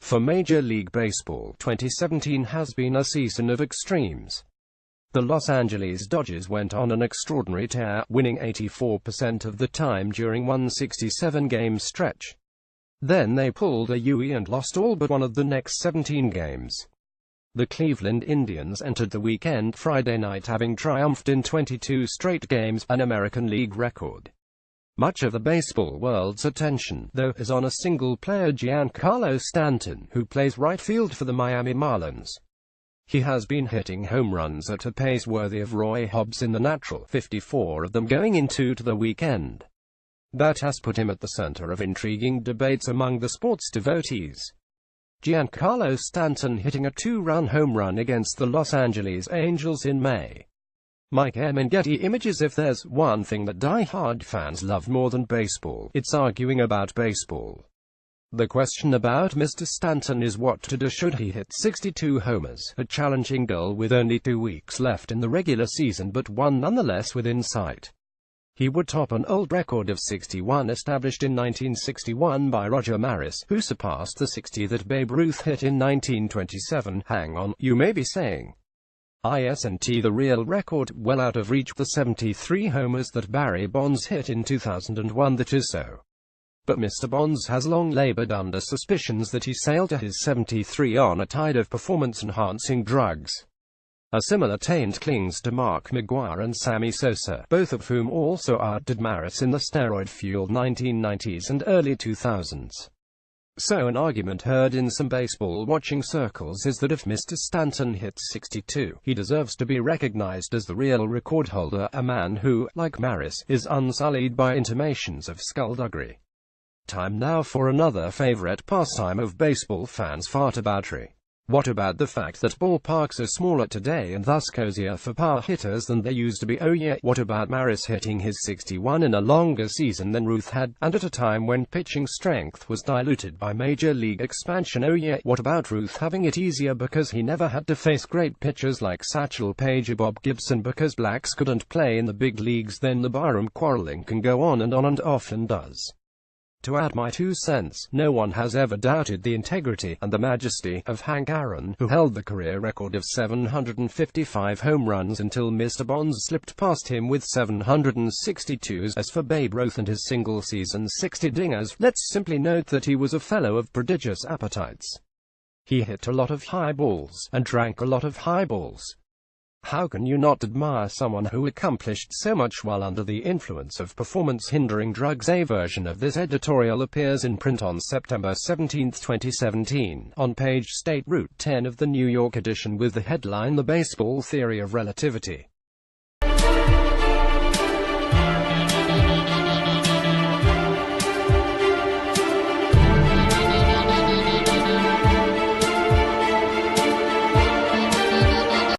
For Major League Baseball, 2017 has been a season of extremes. The Los Angeles Dodgers went on an extraordinary tear, winning 84% of the time during one 67-game stretch. Then they pulled a U-turn and lost all but one of the next 17 games. The Cleveland Indians entered the weekend Friday night having triumphed in 22 straight games, an American League record. Much of the baseball world's attention, though, is on a single player, Giancarlo Stanton, who plays right field for the Miami Marlins. He has been hitting home runs at a pace worthy of Roy Hobbs in the natural, 54 of them going into the weekend. That has put him at the center of intriguing debates among the sports devotees. Giancarlo Stanton hitting a two-run home run against the Los Angeles Angels in May. Mike M. in Getty Images. If there's one thing that die-hard fans love more than baseball, it's arguing about baseball. The question about Mr. Stanton is what to do should he hit 62 homers, a challenging goal with only 2 weeks left in the regular season, but one nonetheless within sight. He would top an old record of 61 established in 1961 by Roger Maris, who surpassed the 60 that Babe Ruth hit in 1927. Hang on, you may be saying. Isn't the real record well out of reach? The 73 homers that Barry Bonds hit in 2001, that is so. But Mr. Bonds has long labored under suspicions that he sailed to his 73 on a tide of performance-enhancing drugs. A similar taint clings to Mark McGwire and Sammy Sosa, both of whom also outdid Maris in the steroid-fueled 1990s and early 2000s. So an argument heard in some baseball-watching circles is that if Mr. Stanton hits 62, he deserves to be recognized as the real record holder, a man who, like Maris, is unsullied by intimations of skullduggery. Time now for another favorite pastime of baseball fans, fartaboutry. What about the fact that ballparks are smaller today and thus cozier for power hitters than they used to be? Oh yeah, what about Maris hitting his 61 in a longer season than Ruth had, and at a time when pitching strength was diluted by major league expansion? Oh yeah, what about Ruth having it easier because he never had to face great pitchers like Satchel Paige or Bob Gibson because blacks couldn't play in the big leagues? Then the barroom quarreling can go on and often does. To add my 2 cents, no one has ever doubted the integrity and the majesty of Hank Aaron, who held the career record of 755 home runs until Mr. Bonds slipped past him with 762. As for Babe Ruth and his single-season 60 dingers, let's simply note that he was a fellow of prodigious appetites. He hit a lot of high balls, and drank a lot of highballs. How can you not admire someone who accomplished so much while under the influence of performance-hindering drugs? A version of this editorial appears in print on September 17, 2017, on page State Route 10 of the New York edition with the headline "The Baseball Theory of Relativity."